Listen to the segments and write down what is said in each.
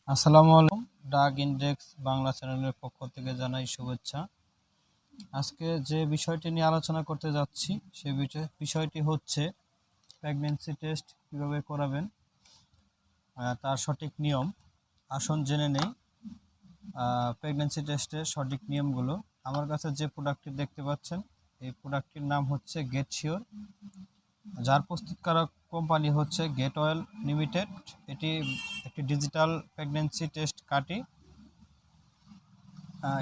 আসসালামু আলাইকুম। ডাক ইন্ডেক্স বাংলা চ্যানেলের পক্ষ থেকে জানাই শুভেচ্ছা। আজকে যে বিষয়টি নিয়ে আলোচনা করতে যাচ্ছি সেই বিষয়টি হচ্ছে প্রেগন্যান্সি টেস্ট কিভাবে করাবেন, তার সঠিক নিয়ম। আসুন জেনে নেই প্রেগন্যান্সি টেস্টের সঠিক নিয়মগুলো। আমার কাছে যে প্রোডাক্টটি দেখতে পাচ্ছেন এই প্রোডাক্টটির নাম হচ্ছে গেট শিওর, যার প্রস্তুতকারক কোম্পানি হচ্ছে গেট অয়েল লিমিটেড। এটি একটি ডিজিটাল প্রেগন্যান্সি টেস্ট কার্ডটি।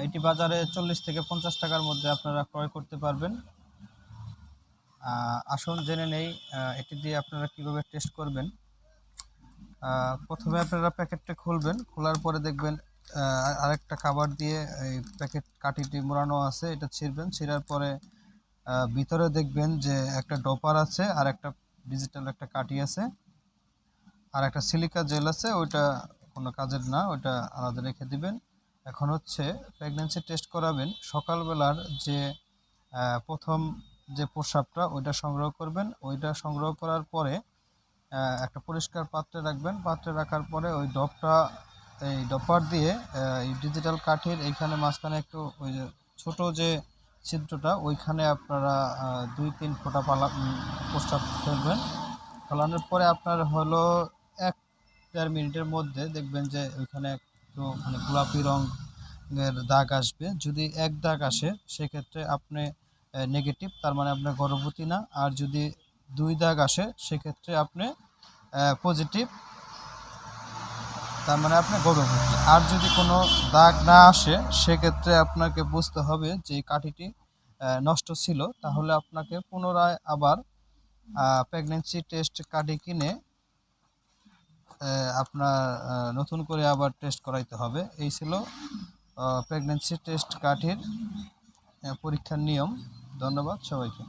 এটি বাজারে 40 থেকে 50 টাকার মধ্যে আপনারা ক্রয় করতে পারবেন। আসুন জেনে নেই এটি দিয়ে আপনারা কিভাবে টেস্ট করবেন। প্রথমে আপনারা প্যাকেটটা খুলবেন, খোলার পরে দেখবেন আরেকটা খাবার দিয়ে এই প্যাকেট কাঠিটি মোড়ানো আছে, এটা ছিঁড়বেন। ছিঁড়ার পরে ভিতরে দেখবেন যে একটা ডপার আছে, আর একটা ডিজিটাল একটা কাঠি আছে, আর একটা সিলিকা জেল আছে। ওইটা কোনো কাজের না, ওইটা আলাদা রেখে দিবেন। এখন হচ্ছে প্রেগন্যান্সি টেস্ট করাবেন। সকালবেলার যে প্রথম যে প্রস্রাবটা ওইটা সংগ্রহ করবেন। ওইটা সংগ্রহ করার পরে একটা পরিষ্কার পাত্রে রাখবেন। পাত্রে রাখার পরে ওই এই ডপার দিয়ে এই ডিজিটাল কাঠির এইখানে মাঝখানে একটু ওই যে ছোটো যে ছিদ্রটা ওইখানে আপনারা 2-3 ফোঁটা প্রস্রাব ফেলবেন। ফেলানোর পরে আপনার হলো 1-1.5 মিনিটের মধ্যে দেখবেন যে ওইখানে একটু মানে গোলাপি রঙের দাগ আসবে। যদি এক দাগ আসে সেক্ষেত্রে আপনি নেগেটিভ, তার মানে আপনার গর্ভবতী না। আর যদি 2 দাগ আসে সেক্ষেত্রে আপনি পজিটিভ, তার মানে আপনি গর্ভবতী। আর যদি কোনো দাগ না আসে সেক্ষেত্রে আপনাকে বুঝতে হবে যে কাঠিটি নষ্ট ছিল। তাহলে আপনাকে পুনরায় আবার প্রেগন্যান্সি টেস্ট কার্ডটি কিনে আপনার নতুন করে আবার টেস্ট করাইতে হবে। এই ছিল প্রেগন্যান্সি টেস্ট কার্ডের পরীক্ষার নিয়ম। ধন্যবাদ সবাইকে।